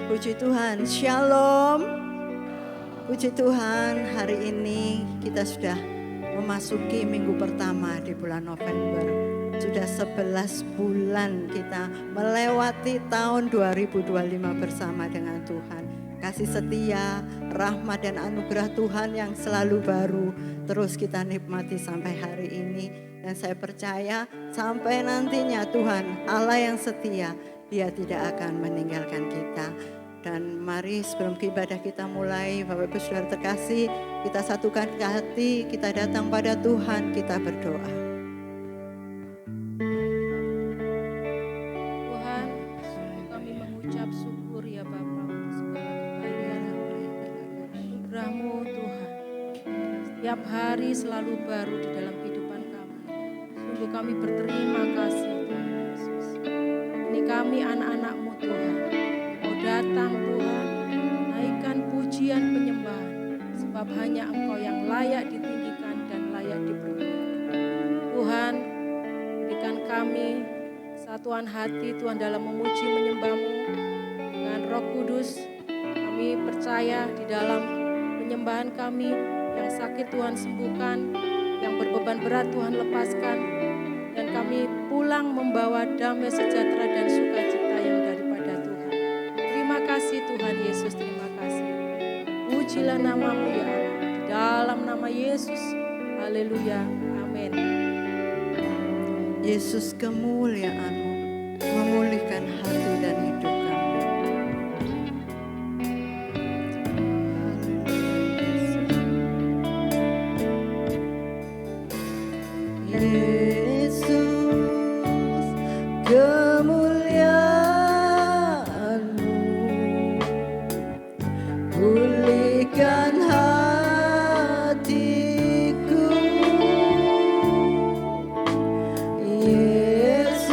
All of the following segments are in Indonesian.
Puji Tuhan, Shalom. Puji Tuhan, hari ini kita sudah memasuki minggu pertama di bulan November. Sudah 11 bulan kita melewati tahun 2025 bersama dengan Tuhan. Kasih setia, rahmat dan anugerah Tuhan yang selalu baru terus kita nikmati sampai hari ini. Dan saya percaya sampai nantinya Tuhan Allah yang setia, Dia tidak akan meninggalkan kita. Dan mari sebelum ibadah kita mulai, Bapak Ibu Saudara terkasih, kita satukan hati, kita datang pada Tuhan, kita berdoa. Tuhan, kami mengucap syukur ya Bapa untuk segala kebaikan anugerah-Mu Tuhan. Setiap hari selalu baru di dalam kehidupan kami. Sungguh kami berterima kasih Tuhan Yesus. Ini kami anak-anak-Mu Tuhan. Datang Tuhan, naikkan pujian penyembahan, sebab hanya Engkau yang layak ditinggikan dan layak dipermuliakan. Tuhan, berikan kami kesatuan hati Tuhan dalam memuji menyembah-Mu dengan Roh Kudus. Kami percaya di dalam penyembahan kami, yang sakit Tuhan sembuhkan, yang berbeban berat Tuhan lepaskan, dan kami pulang membawa damai sejahtera dan sukacita yang daripada Tuhan. Terima kasih Tuhan Yesus, terima kasih. Pujilah nama-Mu ya Allah, di dalam nama Yesus. Haleluya, amin. Yesus kemuliaan-Mu memulihkan hati dan hidup kami. Yesus kemuliaan-Mu pulihkan hatiku. Yesus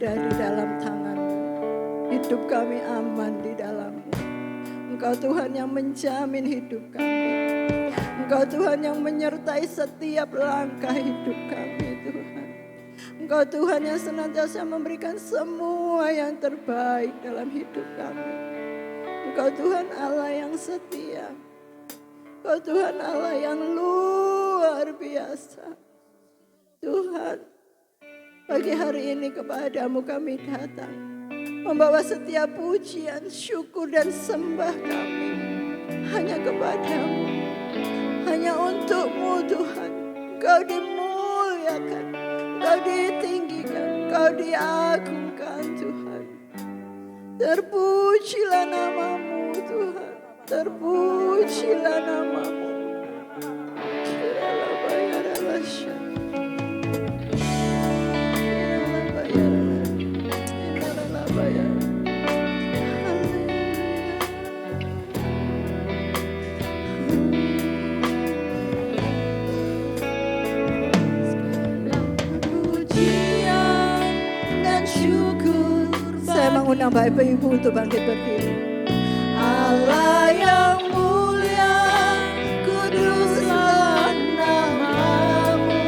ada di dalam tangan-Mu. Hidup kami aman di dalam-Mu. Engkau Tuhan yang menjamin hidup kami. Engkau Tuhan yang menyertai setiap langkah hidup kami Tuhan. Engkau Tuhan yang senantiasa memberikan semua yang terbaik dalam hidup kami. Engkau Tuhan Allah yang setia. Engkau Tuhan Allah yang luar biasa. Tuhan, pagi hari ini kepadamu kami datang. Membawa setiap pujian, syukur dan sembah kami. Hanya kepadamu. Hanya untuk-Mu Tuhan. Engkau dimuliakan. Engkau ditinggikan. Engkau diagungkan Tuhan. Terpujilah nama-Mu Tuhan. Terpujilah nama-Mu. Saya mengundang Bapak Ibu untuk bangkit berdiri. Allah yang mulia, kuduslah nama-Mu.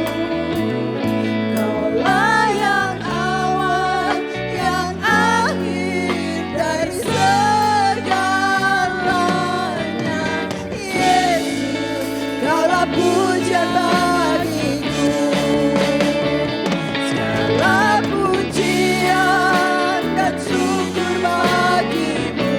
Kaulah yang awal, yang akhir dari segalanya. Yesus, Kaulah pujian bagiku. Segala pujian dan syukur bagimu.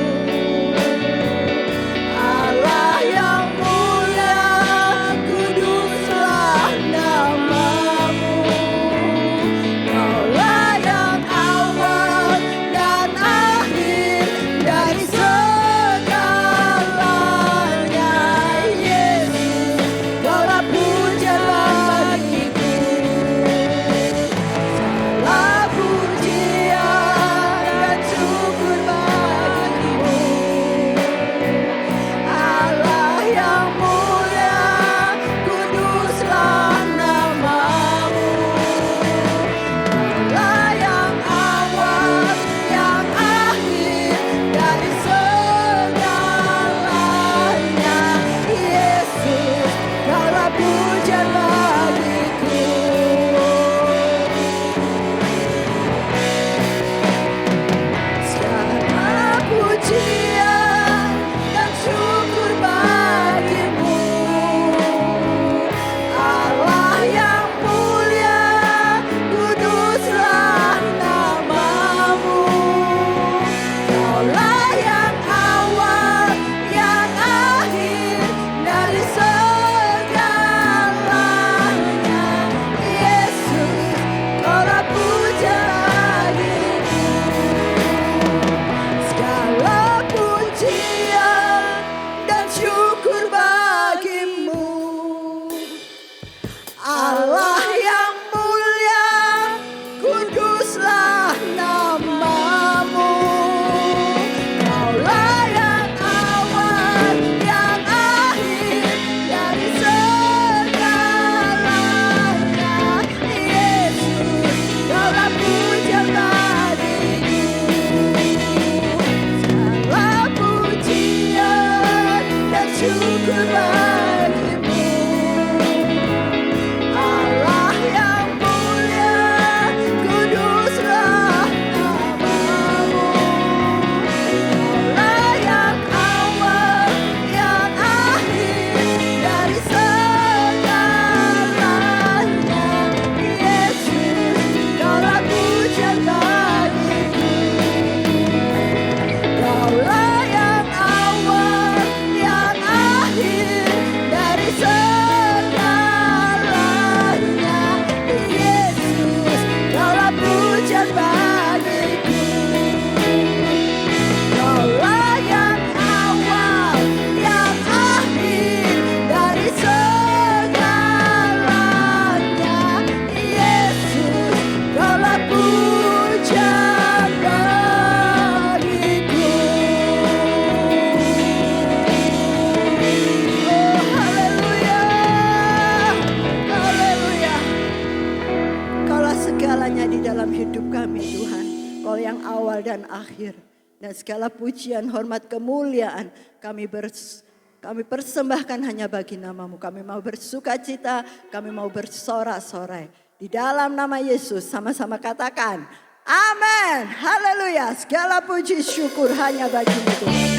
awal dan akhir. Dan segala pujian, hormat, kemuliaan kami persembahkan hanya bagi nama-Mu. Kami mau bersuka cita, kami mau bersorak-sorai. Di dalam nama Yesus sama-sama katakan, amin, haleluya. Segala puji syukur hanya bagi-Mu Tuhan.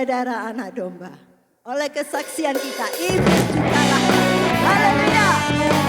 darah anak domba. Oleh kesaksian kita, iblis juga lahir. Haleluya. Sekarang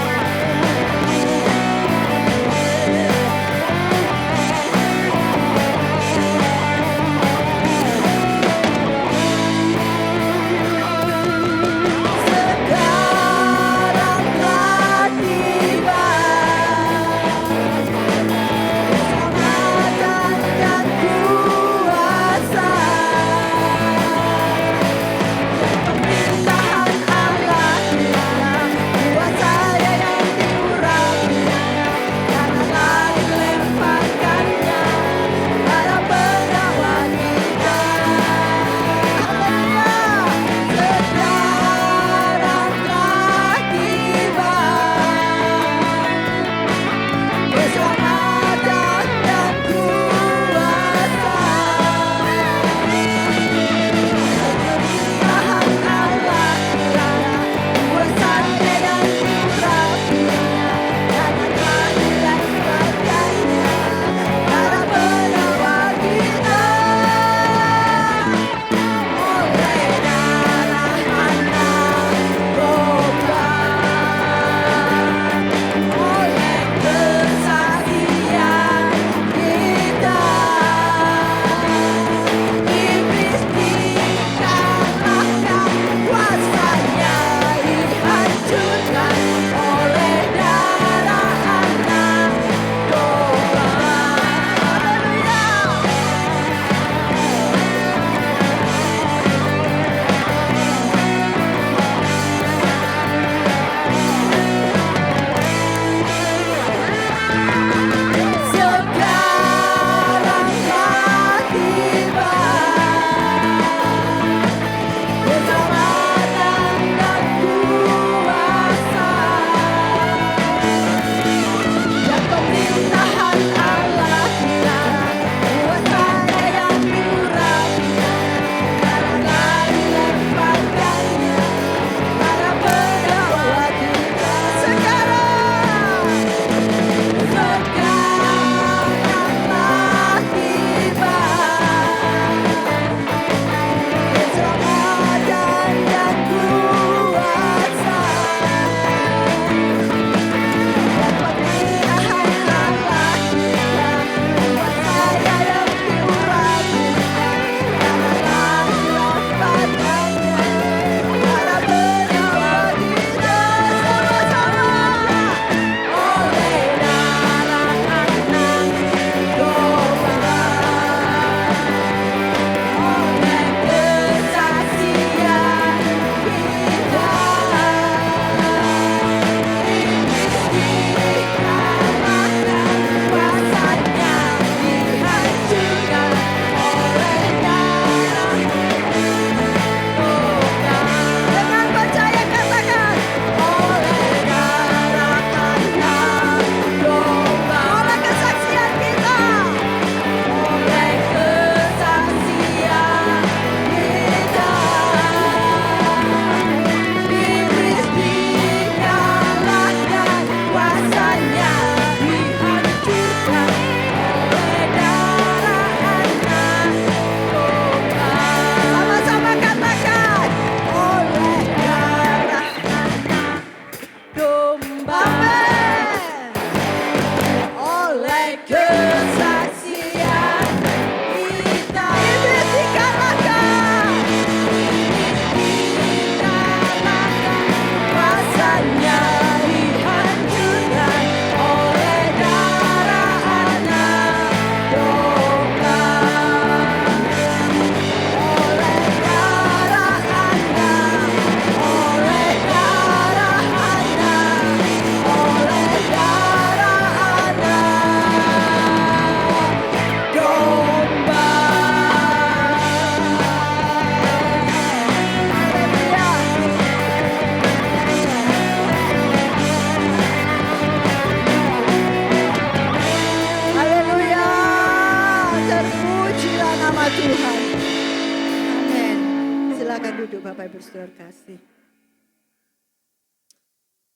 Yesus terkasih.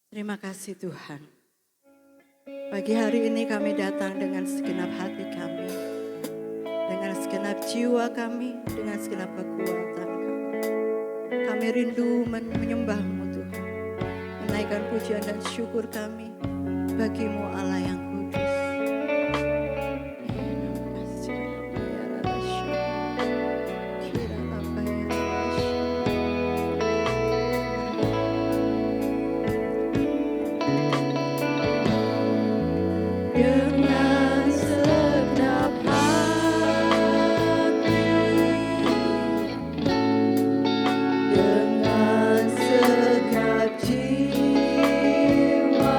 Terima kasih Tuhan. Pagi hari ini kami datang dengan segenap hati kami, dengan segenap jiwa kami, dengan segenap kekuatan kami. Kami rindu menyembah-Mu Tuhan, menaikkan pujian dan syukur kami bagi-Mu Allah yang kudus. Dengan segenap hati, dengan segenap jiwa,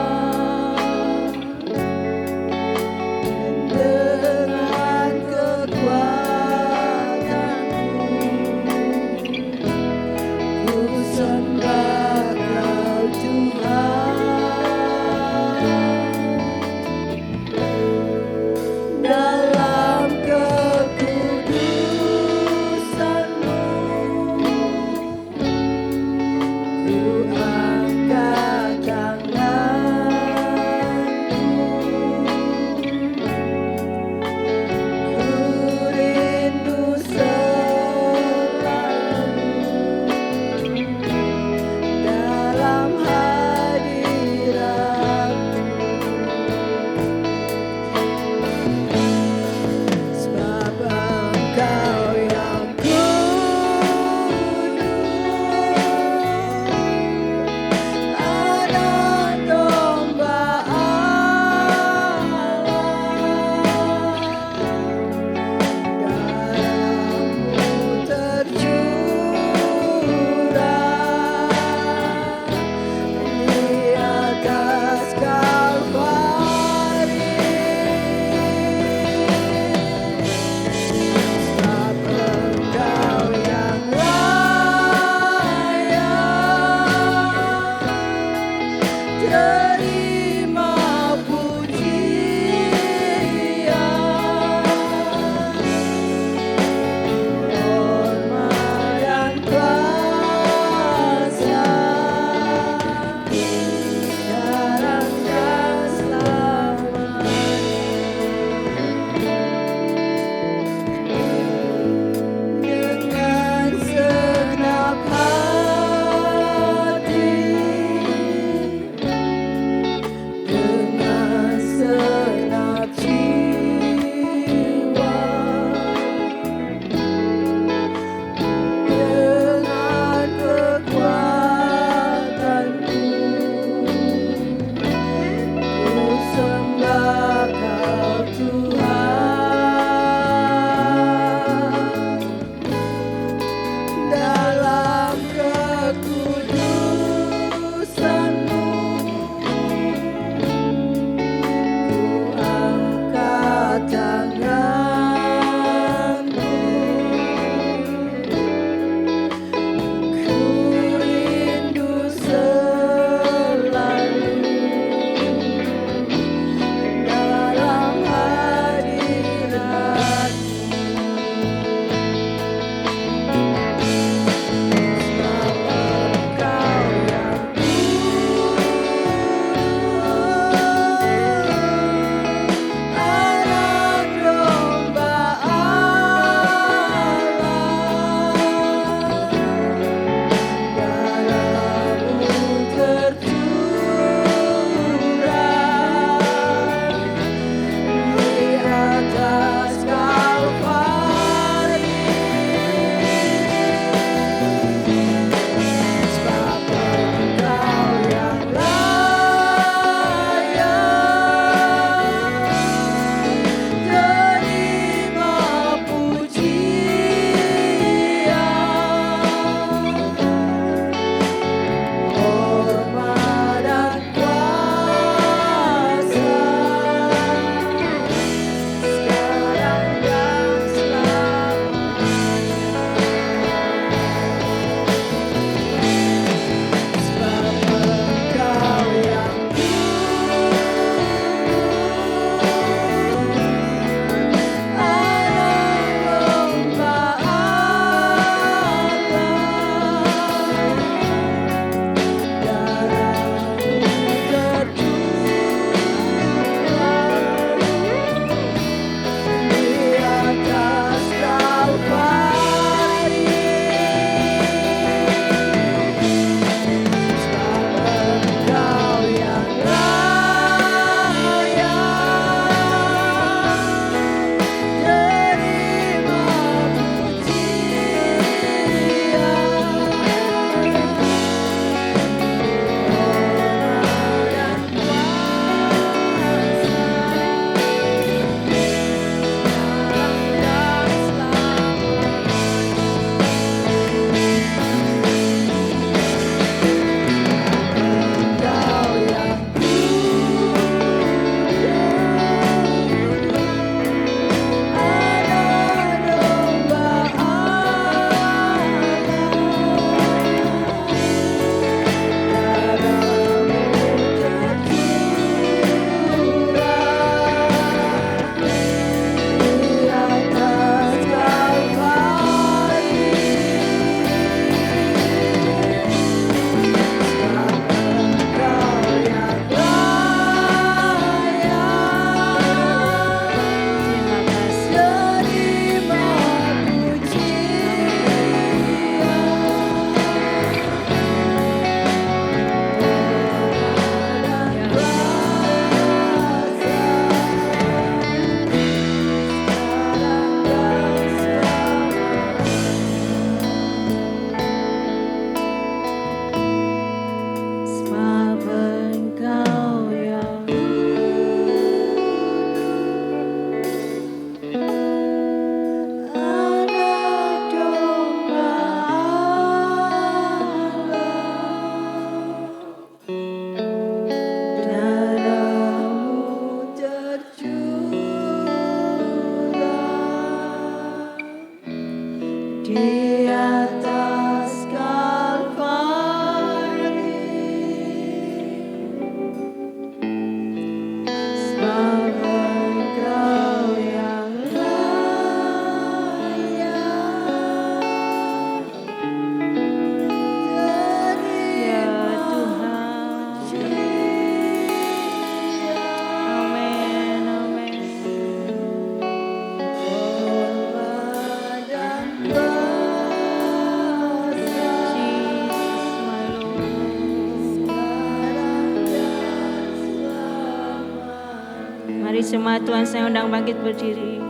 Mari semua Tuhan saya undang bangkit berdiri.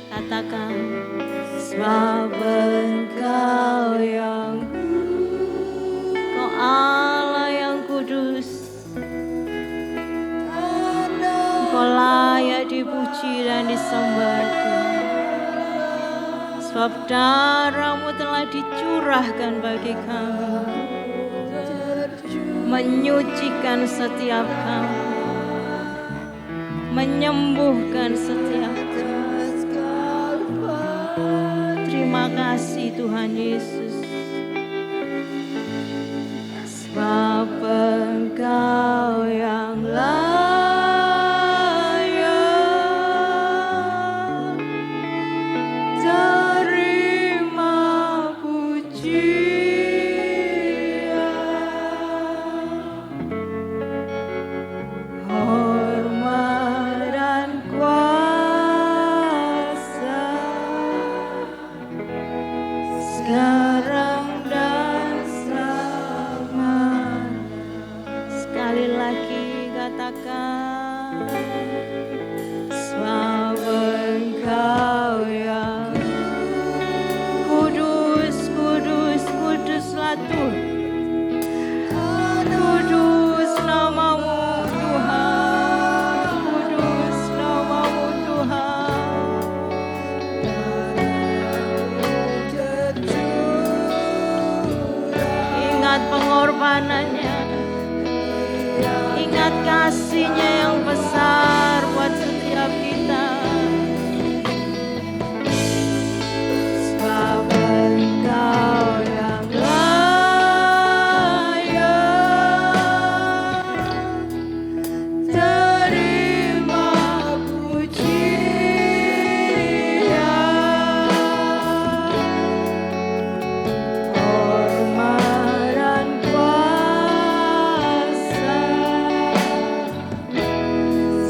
Katakan, sebab Engkau yang Kau Allah yang kudus, Kau layak dipuji dan disembah Tuhan. Sebab darah-Mu telah dicurahkan bagi kami, menyucikan setiap kami, menyembuhkan setiap kami. Terima kasih Tuhan Yesus. Sebab Engkau yang layak terima pujian, hormat dan kuasa sekarang dan selamanya. Sekali lagi katakan, sebab Engkau yang kudus, kudus, kuduslah Tuhan. Kudus namamu Tuhan, kudus namamu Tuhan. Ingat pengorbanannya, ingat kasih-Nya yang besar buat setiap kita. Sebab Engkau yang layak terima pujian, hormat dan kuasa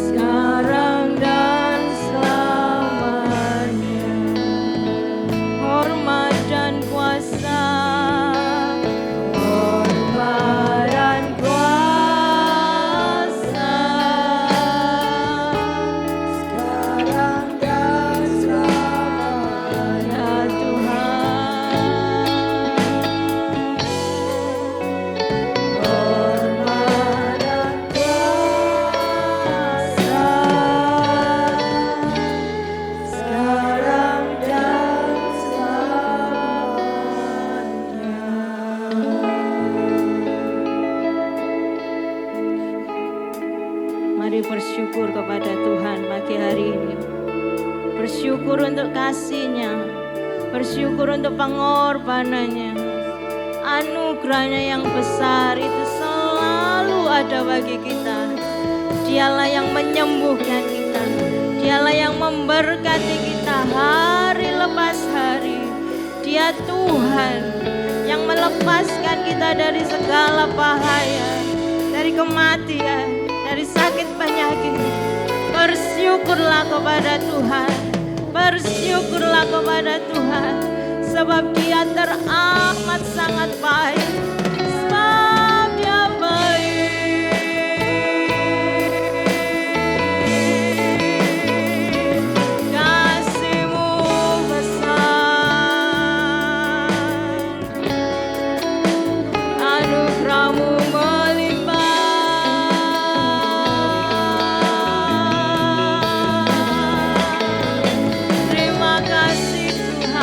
sekarang dan selamanya. Hormat dan kuasa, hormat dan kuasa sekarang dan selamanya Tuhan. Hormat dan kuasa sekarang dan selamanya. Mari bersyukur kepada Tuhan pagi hari ini. Bersyukur untuk kasih-Nya, bersyukur untuk pengorbanannya. Anugerahnya yang besar itu selalu ada bagi kita. Dialah yang menyembuhkan kita, Dialah yang memberkati kita hari lepas hari. Dia Tuhan yang melepaskan kita dari segala bahaya, dari kematian, dari sakit penyakit. Bersyukurlah kepada Tuhan, bersyukurlah kepada Tuhan, sebab Dia teramat sangat baik, sebab Dia baik. Kasih-Mu besar, anugerah-Mu melimpah. Terima kasih Tuhan.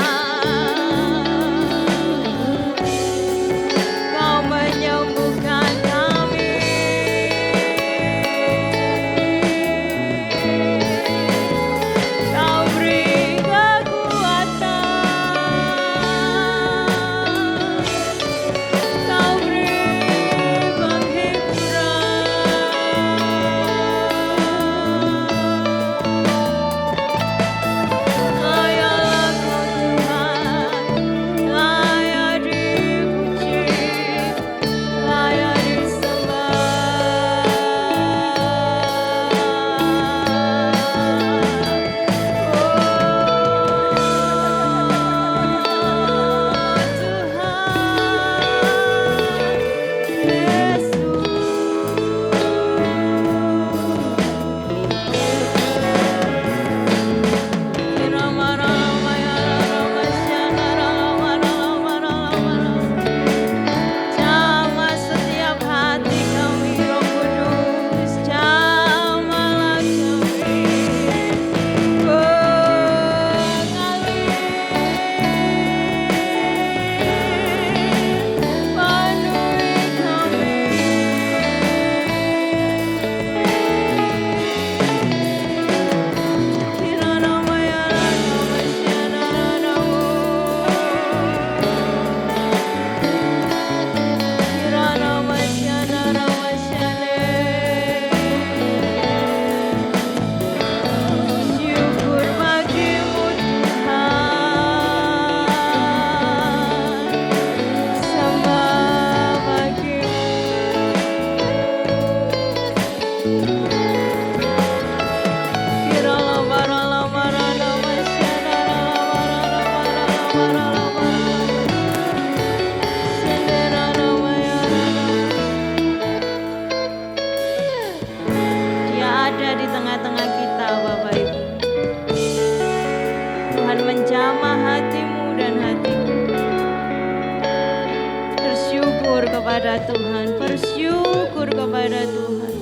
kepada Tuhan, bersyukur kepada Tuhan.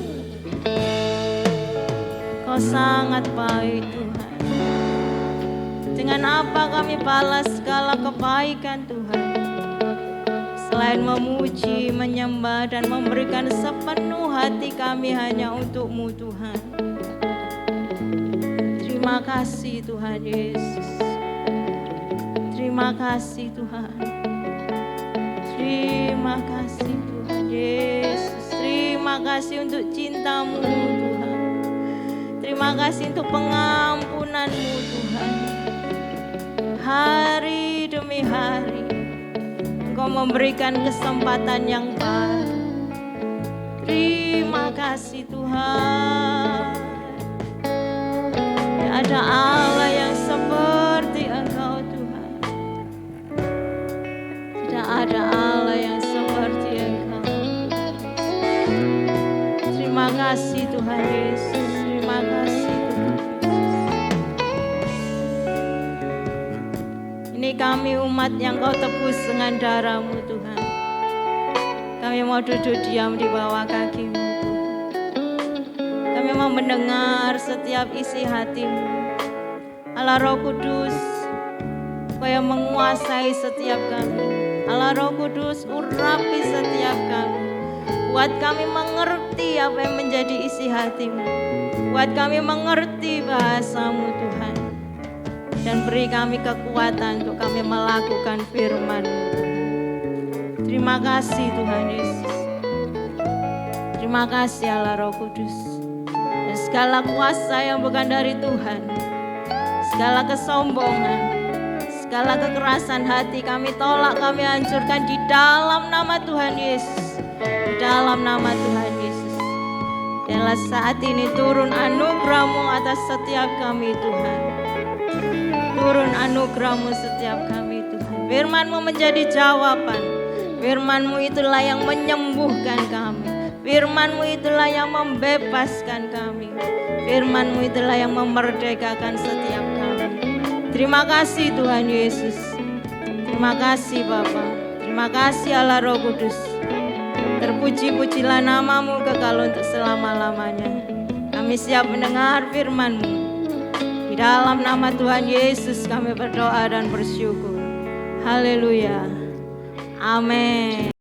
Kau sangat baik Tuhan. Dengan apa kami balas segala kebaikan Tuhan? Selain memuji, menyembah, dan memberikan sepenuh hati kami hanya untuk-Mu Tuhan. Terima kasih Tuhan Yesus. Terima kasih Tuhan. Terima kasih Tuhan Yesus. Terima kasih untuk cinta-Mu Tuhan. Terima kasih untuk pengampunan-Mu Tuhan. Hari demi hari Engkau memberikan kesempatan yang baru. Terima kasih Tuhan. Tidak ada Allah yang seperti Engkau Tuhan. Tidak ada Allah yang seperti Engkau. Terima kasih Tuhan Yesus. Terima kasih Tuhan. Ini kami umat yang Kau tebus dengan darah-Mu Tuhan. Kami mau duduk diam di bawah kaki-Mu Tuhan. Kami mau mendengar setiap isi hati-Mu. Allah Roh Kudus, Kau yang menguasai setiap kami. Allah Roh Kudus, urapi setiap kami. Buat kami mengerti apa yang menjadi isi hati-Mu. Buat kami mengerti bahasa-Mu Tuhan. Dan beri kami kekuatan untuk kami melakukan firman-Mu. Terima kasih Tuhan Yesus. Terima kasih Allah Roh Kudus. Dan segala kuasa yang bukan dari Tuhan, segala kesombongan, segala kekerasan hati kami tolak, kami hancurkan di dalam nama Tuhan Yesus. Di dalam nama Tuhan Yesus. Biarlah saat ini turun anugerah-Mu atas setiap kami Tuhan. Turun anugerah-Mu setiap kami Tuhan. Firman-Mu menjadi jawaban. Firman-Mu itulah yang menyembuhkan kami. Firman-Mu itulah yang membebaskan kami. Firman-Mu itulah yang memerdekakan setiap kami. Terima kasih Tuhan Yesus. Terima kasih Bapa. Terima kasih Allah Roh Kudus. Terpuji-pujilah nama-Mu kekal untuk selama-lamanya. Kami siap mendengar firman-Mu. Di dalam nama Tuhan Yesus kami berdoa dan bersyukur. Haleluya. Amin.